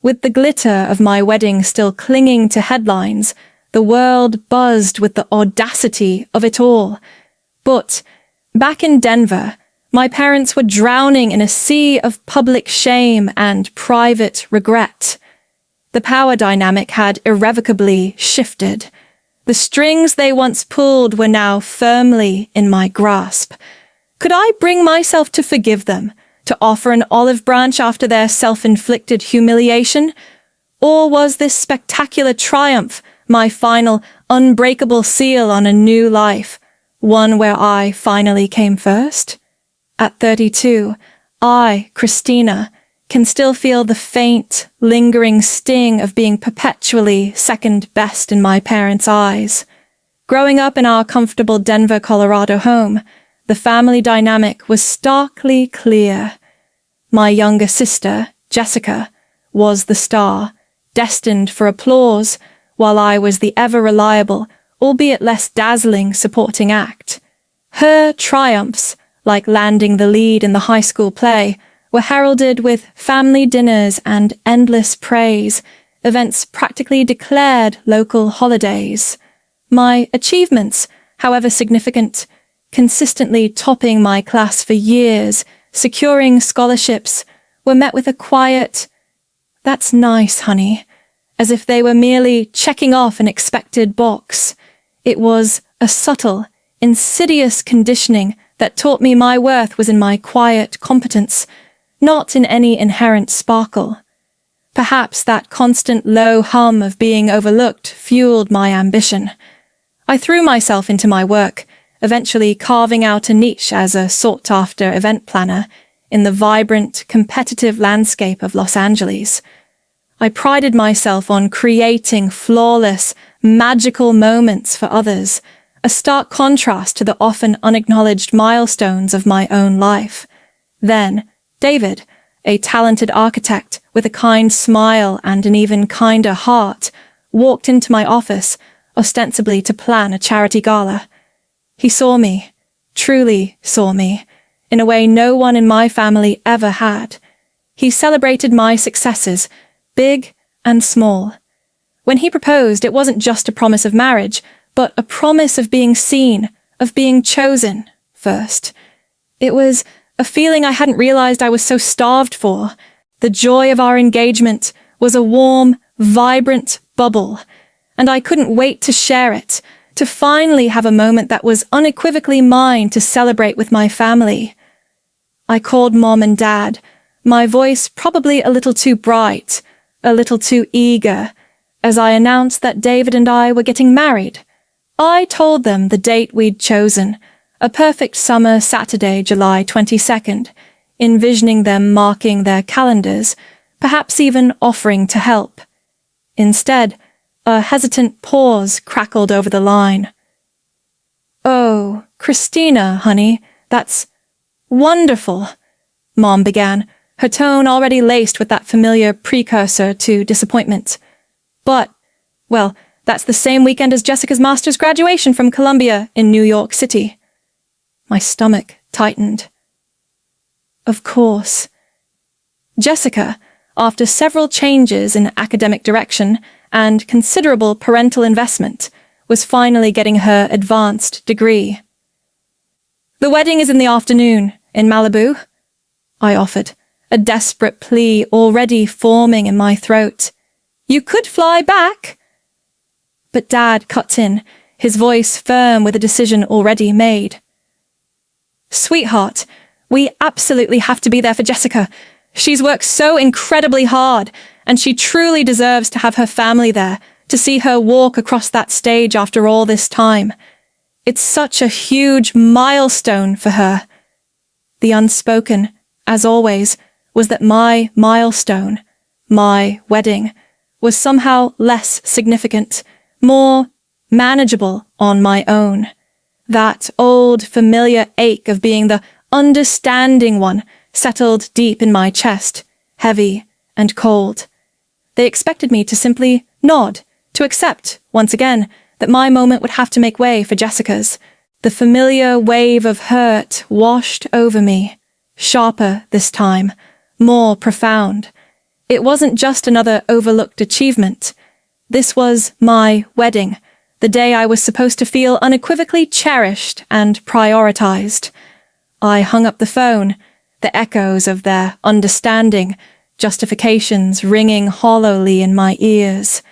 With the glitter of my wedding still clinging to headlines, the world buzzed with the audacity of it all. But back in Denver, my parents were drowning in a sea of public shame and private regret. The power dynamic had irrevocably shifted. The strings they once pulled were now firmly in my grasp. Could I bring myself to forgive them, to offer an olive branch after their self-inflicted humiliation? Or was this spectacular triumph my final, unbreakable seal on a new life, one where I finally came first? At 32, I, Christina, can still feel the faint, lingering sting of being perpetually second best in my parents' eyes. Growing up in our comfortable Denver, Colorado home, the family dynamic was starkly clear. My younger sister, Jessica, was the star, destined for applause, while I was the ever-reliable, albeit less dazzling, supporting act. Her triumphs, like landing the lead in the high school play, were heralded with family dinners and endless praise, events practically declared local holidays. My achievements, however significant, consistently topping my class for years, securing scholarships, were met with a quiet, "That's nice, honey," as if they were merely checking off an expected box. It was a subtle, insidious conditioning that taught me my worth was in my quiet competence, not in any inherent sparkle. Perhaps that constant low hum of being overlooked fueled my ambition. I threw myself into my work, eventually carving out a niche as a sought-after event planner in the vibrant, competitive landscape of Los Angeles. I prided myself on creating flawless, magical moments for others, a stark contrast to the often unacknowledged milestones of my own life. Then, David, a talented architect with a kind smile and an even kinder heart, walked into my office, ostensibly to plan a charity gala. He saw me, truly saw me, in a way no one in my family ever had. He celebrated my successes, big and small. When he proposed, it wasn't just a promise of marriage, but a promise of being seen, of being chosen first. It was a feeling I hadn't realized I was so starved for. The joy of our engagement was a warm, vibrant bubble, and I couldn't wait to share it, to finally have a moment that was unequivocally mine to celebrate with my family. I called Mom and Dad, my voice probably a little too bright, a little too eager, as I announced that David and I were getting married. I told them the date we'd chosen, a perfect summer Saturday, July 22nd, envisioning them marking their calendars, perhaps even offering to help. Instead, a hesitant pause crackled over the line. "Oh, Christina, honey, that's wonderful," Mom began, her tone already laced with that familiar precursor to disappointment. "But, well, that's the same weekend as Jessica's master's graduation from Columbia in New York City." My stomach tightened. Of course. Jessica, after several changes in academic direction and considerable parental investment, was finally getting her advanced degree. "The wedding is in the afternoon, in Malibu," I offered, a desperate plea already forming in my throat. "You could fly back." But Dad cut in, his voice firm with a decision already made. "Sweetheart, we absolutely have to be there for Jessica. She's worked so incredibly hard, and she truly deserves to have her family there, to see her walk across that stage after all this time. It's such a huge milestone for her." The unspoken, as always, was that my milestone, my wedding, was somehow less significant, more manageable on my own. That old, familiar ache of being the understanding one settled deep in my chest, heavy and cold. They expected me to simply nod, to accept, once again, that my moment would have to make way for Jessica's. The familiar wave of hurt washed over me, sharper this time, more profound. It wasn't just another overlooked achievement. This was my wedding, the day I was supposed to feel unequivocally cherished and prioritized. I hung up the phone, the echoes of their understanding, justifications ringing hollowly in my ears.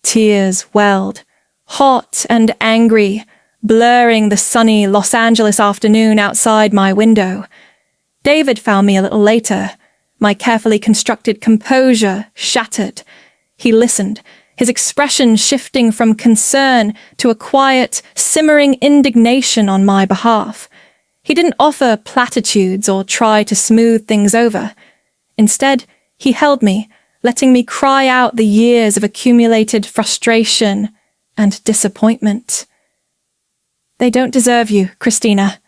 Tears welled, hot and angry, blurring the sunny Los Angeles afternoon outside my window. David found me a little later, my carefully constructed composure shattered. He listened, his expression shifting from concern to a quiet, simmering indignation on my behalf. He didn't offer platitudes or try to smooth things over. Instead, he held me, letting me cry out the years of accumulated frustration and disappointment. "They don't deserve you, Christina,"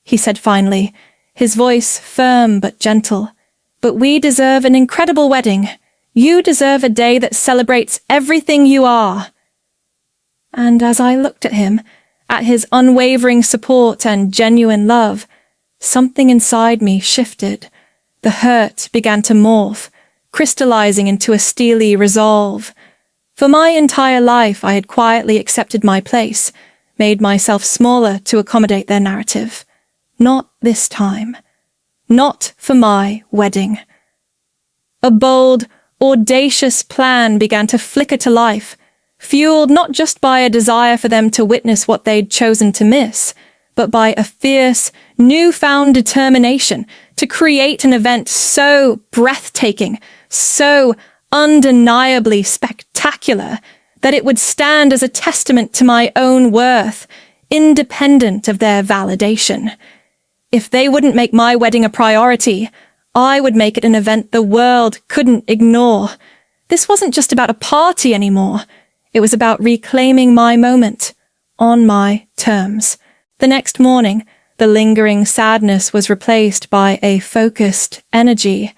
he said finally, his voice firm but gentle. "But we deserve an incredible wedding. You deserve a day that celebrates everything you are." And as I looked at him, at his unwavering support and genuine love, something inside me shifted. The hurt began to morph, crystallizing into a steely resolve. For my entire life, I had quietly accepted my place, made myself smaller to accommodate their narrative. Not this time. Not for my wedding. A bold, audacious plan began to flicker to life, fueled not just by a desire for them to witness what they'd chosen to miss, but by a fierce, newfound determination to create an event so breathtaking, so undeniably spectacular, that it would stand as a testament to my own worth, independent of their validation. If they wouldn't make my wedding a priority, I would make it an event the world couldn't ignore. This wasn't just about a party anymore. It was about reclaiming my moment, on my terms. The next morning, the lingering sadness was replaced by a focused energy.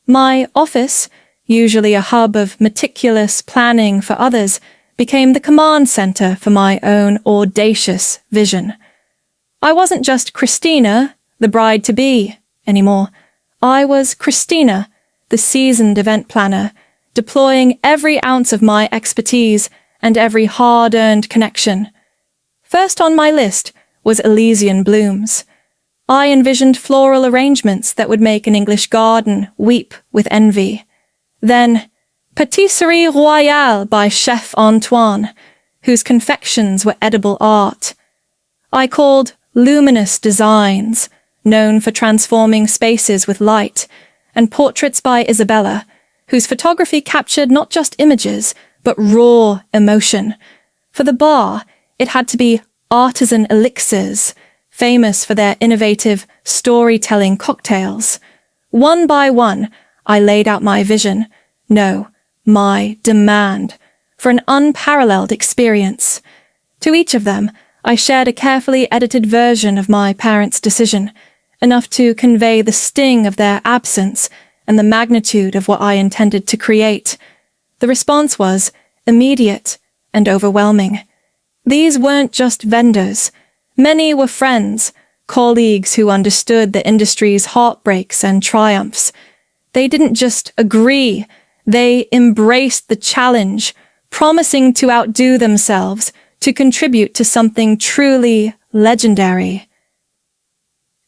My office, usually a hub of meticulous planning for others, became the command center for my own audacious vision. I wasn't just Christina, the bride-to-be, anymore. I was Christina, the seasoned event planner, deploying every ounce of my expertise and every hard-earned connection. First on my list was Elysian blooms. I envisioned floral arrangements that would make an English garden weep with envy. Then, Patisserie Royale by Chef Antoine, whose confections were edible art. I called luminous designs, known for transforming spaces with light, and portraits by Isabella, whose photography captured not just images, but raw emotion. For the bar, it had to be artisan elixirs, famous for their innovative storytelling cocktails. One by one, I laid out my vision, no, my demand, for an unparalleled experience. To each of them, I shared a carefully edited version of my parents' decision, enough to convey the sting of their absence and the magnitude of what I intended to create. The response was immediate and overwhelming. These weren't just vendors. Many were friends, colleagues who understood the industry's heartbreaks and triumphs. They didn't just agree, they embraced the challenge, promising to outdo themselves, to contribute to something truly legendary.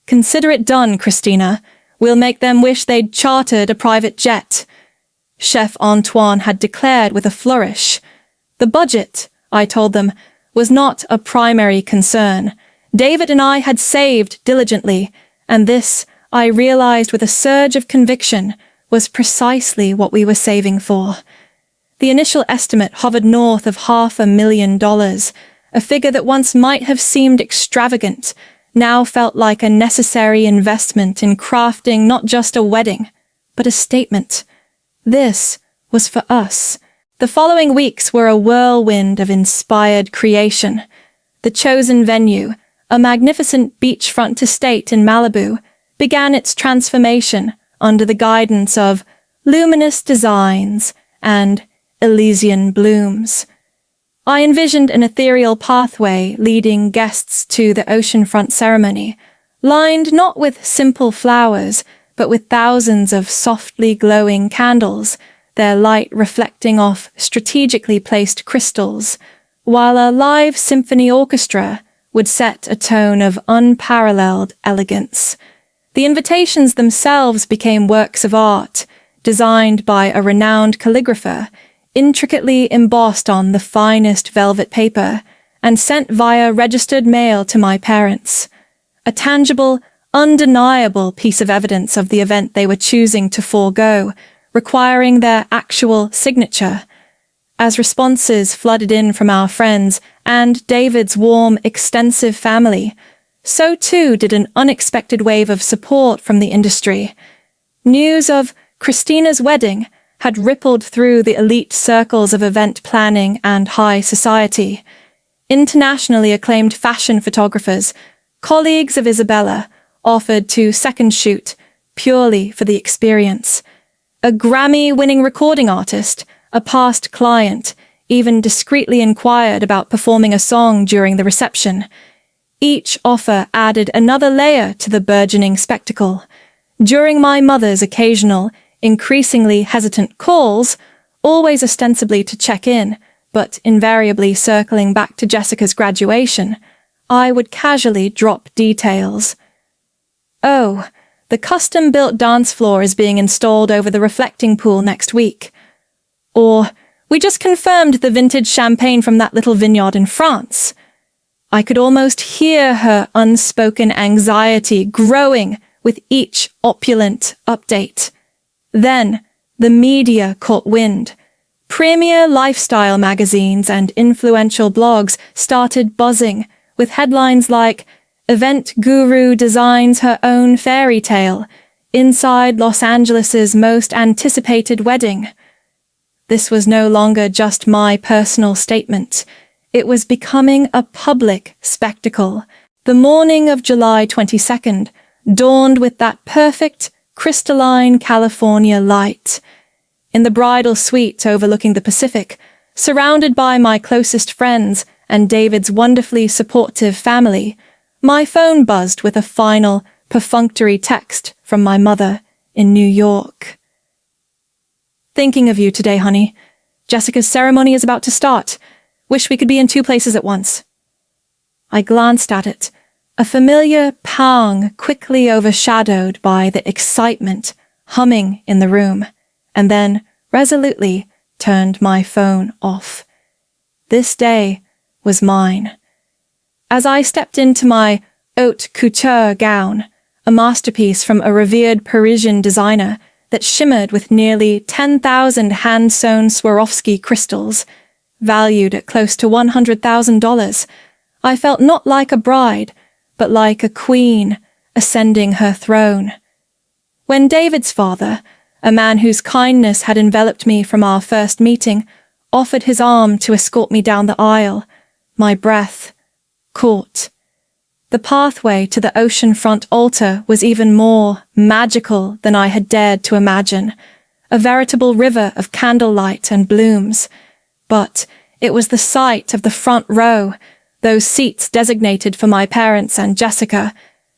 "Consider it done, Christina. We'll make them wish they'd chartered a private jet," Chef Antoine had declared with a flourish. The budget, I told them, was not a primary concern. David and I had saved diligently, and this, I realized with a surge of conviction, was precisely what we were saving for. The initial estimate hovered north of $500,000, a figure that once might have seemed extravagant, now felt like a necessary investment in crafting not just a wedding, but a statement. This was for us. The following weeks were a whirlwind of inspired creation. The chosen venue, a magnificent beachfront estate in Malibu, began its transformation under the guidance of luminous designs and Elysian blooms. I envisioned an ethereal pathway leading guests to the oceanfront ceremony, lined not with simple flowers, but with thousands of softly glowing candles, their light reflecting off strategically placed crystals, while a live symphony orchestra would set a tone of unparalleled elegance. The invitations themselves became works of art, designed by a renowned calligrapher, intricately embossed on the finest velvet paper, and sent via registered mail to my parents. A tangible, undeniable piece of evidence of the event they were choosing to forego, requiring their actual signature. As responses flooded in from our friends and David's warm, extensive family, so too did an unexpected wave of support from the industry. News of Christina's wedding had rippled through the elite circles of event planning and high society. Internationally acclaimed fashion photographers, colleagues of Isabella, offered to second shoot purely for the experience. A Grammy-winning recording artist, a past client, even discreetly inquired about performing a song during the reception. Each offer added another layer to the burgeoning spectacle. During my mother's occasional, increasingly hesitant calls, always ostensibly to check in, but invariably circling back to Jessica's graduation, I would casually drop details. "Oh, the custom-built dance floor is being installed over the reflecting pool next week." Or, "We just confirmed the vintage champagne from that little vineyard in France." I could almost hear her unspoken anxiety growing with each opulent update. Then, the media caught wind. Premier lifestyle magazines and influential blogs started buzzing, with headlines like, "Event Guru designs her own fairy tale. Inside Los Angeles' most anticipated wedding." This was no longer just my personal statement. It was becoming a public spectacle. The morning of July 22nd dawned with that perfect, crystalline California light. In the bridal suite overlooking the Pacific, surrounded by my closest friends and David's wonderfully supportive family, my phone buzzed with a final, perfunctory text from my mother in New York. "Thinking of you today, honey. Jessica's ceremony is about to start. Wish we could be in 2 places at once." I glanced at it, a familiar pang quickly overshadowed by the excitement humming in the room, and then resolutely turned my phone off. This day was mine. As I stepped into my haute couture gown, a masterpiece from a revered Parisian designer that shimmered with nearly 10,000 hand-sewn Swarovski crystals, valued at close to $100,000, I felt not like a bride, but like a queen ascending her throne. When David's father, a man whose kindness had enveloped me from our first meeting, offered his arm to escort me down the aisle, my breath caught. The pathway to the oceanfront altar was even more magical than I had dared to imagine, a veritable river of candlelight and blooms. But it was the sight of the front row, those seats designated for my parents and Jessica,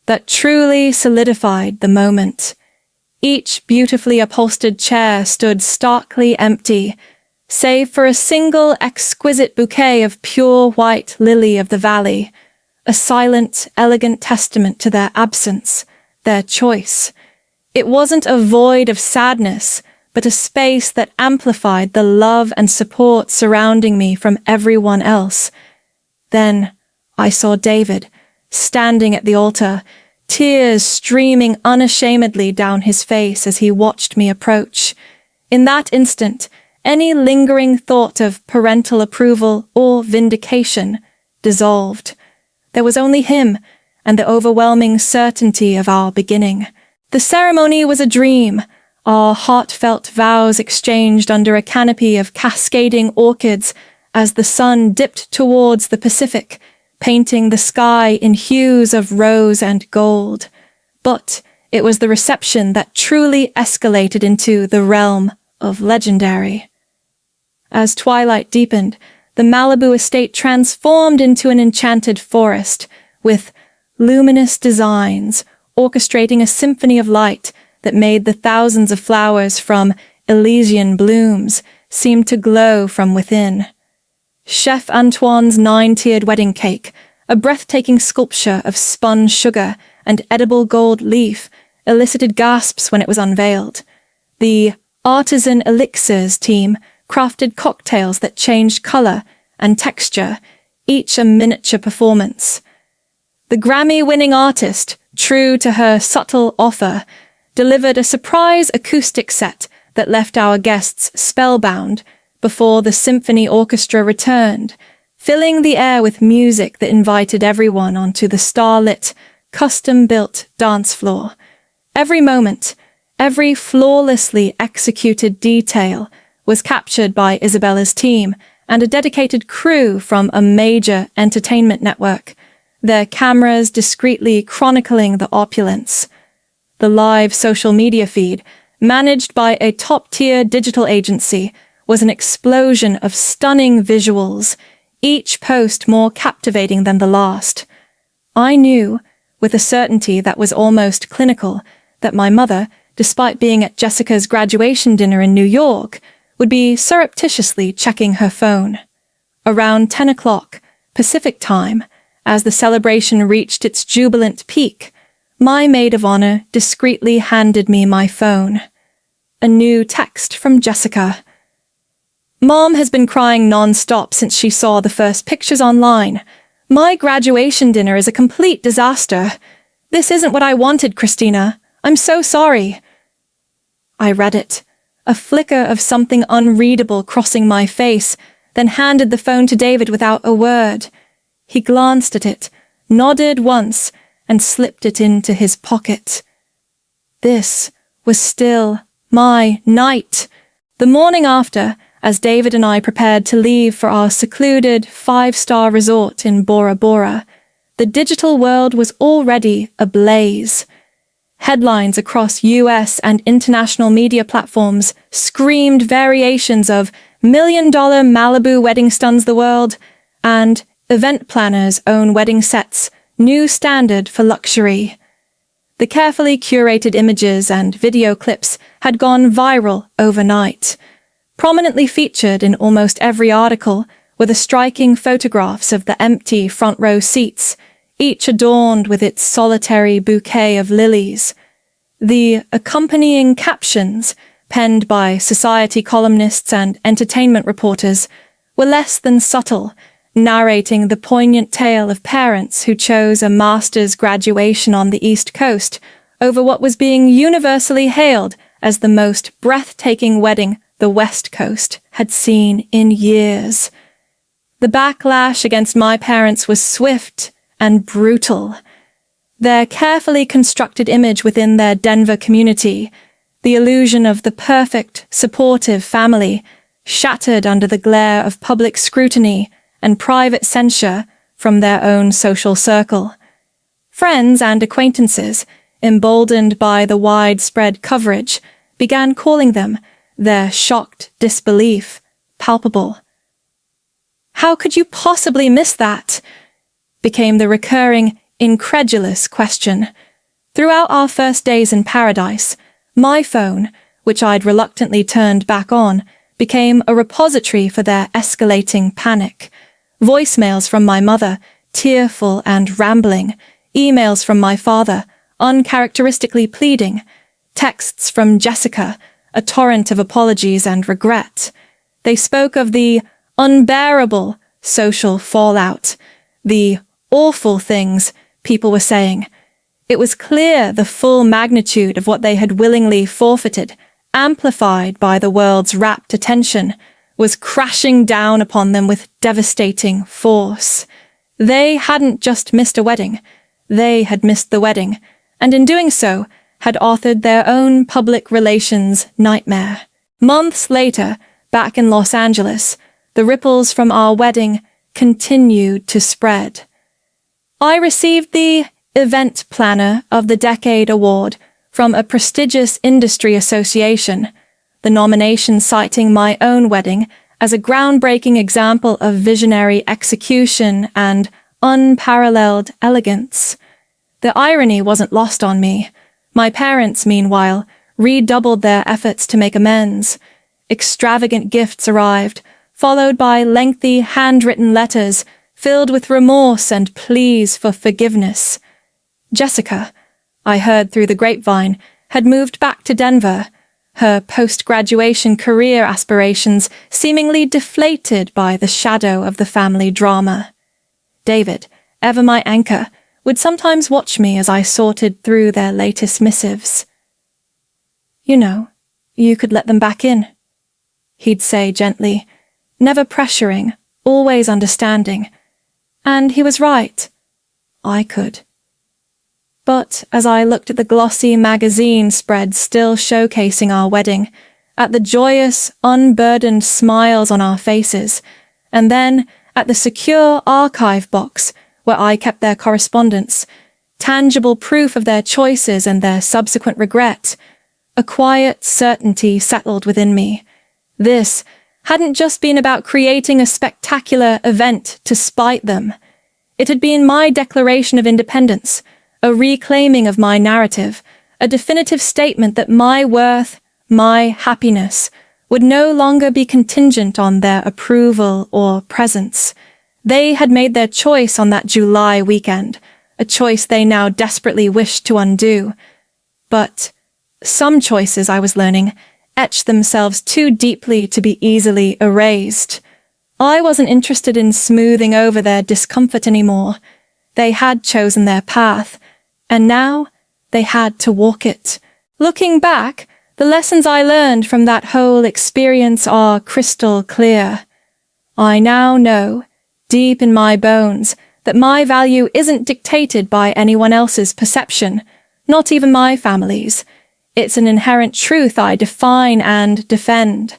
that truly solidified the moment. Each beautifully upholstered chair stood starkly empty, save for a single exquisite bouquet of pure white lily of the valley, a silent, elegant testament to their absence, their choice. It wasn't a void of sadness, but a space that amplified the love and support surrounding me from everyone else. Then I saw David, standing at the altar, tears streaming unashamedly down his face as he watched me approach. In that instant, any lingering thought of parental approval or vindication dissolved. There was only him and the overwhelming certainty of our beginning. The ceremony was a dream, our heartfelt vows exchanged under a canopy of cascading orchids as the sun dipped towards the Pacific, painting the sky in hues of rose and gold. But it was the reception that truly escalated into the realm of legendary. As twilight deepened, the Malibu estate transformed into an enchanted forest, with luminous designs orchestrating a symphony of light that made the thousands of flowers from Elysian blooms seem to glow from within. Chef Antoine's 9-tiered wedding cake, a breathtaking sculpture of spun sugar and edible gold leaf, elicited gasps when it was unveiled. The Artisan Elixirs team crafted cocktails that changed color and texture, each a miniature performance. The Grammy-winning artist, true to her subtle offer, delivered a surprise acoustic set that left our guests spellbound before the symphony orchestra returned, filling the air with music that invited everyone onto the starlit, custom-built dance floor. Every moment, every flawlessly executed detail was captured by Isabella's team and a dedicated crew from a major entertainment network, their cameras discreetly chronicling the opulence. The live social media feed, managed by a top-tier digital agency, was an explosion of stunning visuals, each post more captivating than the last. I knew, with a certainty that was almost clinical, that my mother, despite being at Jessica's graduation dinner in New York, would be surreptitiously checking her phone. Around 10 o'clock, Pacific time, as the celebration reached its jubilant peak, my maid of honor discreetly handed me my phone. A new text from Jessica. Mom has been crying non-stop since she saw the first pictures online. My graduation dinner is a complete disaster. This isn't what I wanted, Christina. I'm so sorry. I read it, a flicker of something unreadable crossing my face, then handed the phone to David without a word. He glanced at it, nodded once, and slipped it into his pocket. This was still my night. The morning after, as David and I prepared to leave for our secluded 5-star resort in Bora Bora, the digital world was already ablaze. Headlines across US and international media platforms screamed variations of $1 million Malibu wedding stuns the world and event planners own wedding sets, new standard for luxury. The carefully curated images and video clips had gone viral overnight. Prominently featured in almost every article were the striking photographs of the empty front row seats, each adorned with its solitary bouquet of lilies. The accompanying captions, penned by society columnists and entertainment reporters, were less than subtle, narrating the poignant tale of parents who chose a master's graduation on the East Coast over what was being universally hailed as the most breathtaking wedding the West Coast had seen in years. The backlash against my parents was swift and brutal. Their carefully constructed image within their Denver community, the illusion of the perfect, supportive family, shattered under the glare of public scrutiny and private censure from their own social circle. Friends and acquaintances, emboldened by the widespread coverage, began calling them, their shocked disbelief palpable. "How could you possibly miss that?" became the recurring, incredulous question. Throughout our first days in paradise, my phone, which I'd reluctantly turned back on, became a repository for their escalating panic. Voicemails from my mother, tearful and rambling, emails from my father, uncharacteristically pleading, texts from Jessica, a torrent of apologies and regret. They spoke of the unbearable social fallout, the awful things people were saying. It was clear the full magnitude of what they had willingly forfeited, amplified by the world's rapt attention, was crashing down upon them with devastating force. They hadn't just missed a wedding, they had missed the wedding, and in doing so, had authored their own public relations nightmare. Months later, back in Los Angeles, the ripples from our wedding continued to spread. I received the Event Planner of the Decade Award from a prestigious industry association, the nomination citing my own wedding as a groundbreaking example of visionary execution and unparalleled elegance. The irony wasn't lost on me. My parents, meanwhile, redoubled their efforts to make amends. Extravagant gifts arrived, followed by lengthy handwritten letters filled with remorse and pleas for forgiveness. Jessica, I heard through the grapevine, had moved back to Denver, her post-graduation career aspirations seemingly deflated by the shadow of the family drama. David, ever my anchor, would sometimes watch me as I sorted through their latest missives. "You know, you could let them back in," he'd say gently, never pressuring, always understanding. And he was right. I could. But as I looked at the glossy magazine spread still showcasing our wedding, at the joyous, unburdened smiles on our faces, and then at the secure archive box where I kept their correspondence, tangible proof of their choices and their subsequent regret, a quiet certainty settled within me. This hadn't just been about creating a spectacular event to spite them. It had been my declaration of independence, a reclaiming of my narrative, a definitive statement that my worth, my happiness, would no longer be contingent on their approval or presence. They had made their choice on that July weekend, a choice they now desperately wished to undo. But some choices, I was learning, etched themselves too deeply to be easily erased. I wasn't interested in smoothing over their discomfort anymore. They had chosen their path, and now they had to walk it. Looking back, the lessons I learned from that whole experience are crystal clear. I now know, deep in my bones, that my value isn't dictated by anyone else's perception, not even my family's. It's an inherent truth I define and defend.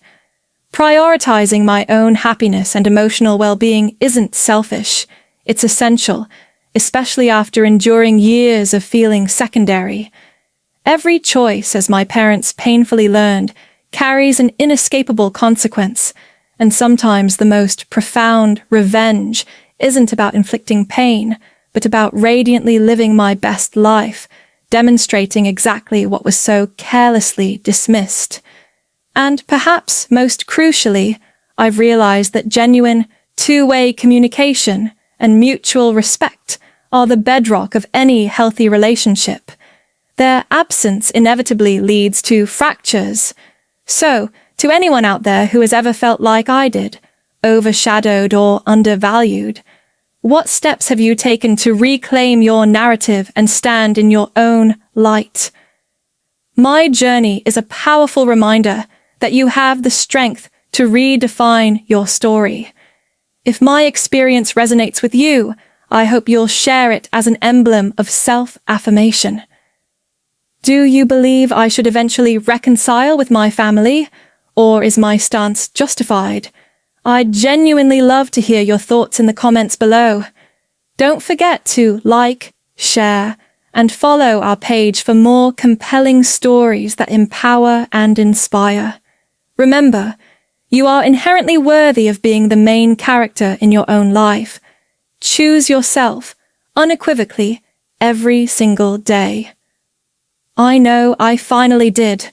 Prioritizing my own happiness and emotional well-being isn't selfish. It's essential, especially after enduring years of feeling secondary. Every choice, as my parents painfully learned, carries an inescapable consequence, and sometimes the most profound revenge isn't about inflicting pain, but about radiantly living my best life, demonstrating exactly what was so carelessly dismissed. And perhaps most crucially, I've realized that genuine, two-way communication and mutual respect are the bedrock of any healthy relationship. Their absence inevitably leads to fractures. So, to anyone out there who has ever felt like I did, overshadowed or undervalued, what steps have you taken to reclaim your narrative and stand in your own light? My journey is a powerful reminder that you have the strength to redefine your story. If my experience resonates with you, I hope you'll share it as an emblem of self-affirmation. Do you believe I should eventually reconcile with my family, or is my stance justified? I'd genuinely love to hear your thoughts in the comments below. Don't forget to like, share, and follow our page for more compelling stories that empower and inspire. Remember, you are inherently worthy of being the main character in your own life. Choose yourself, unequivocally, every single day. I know I finally did.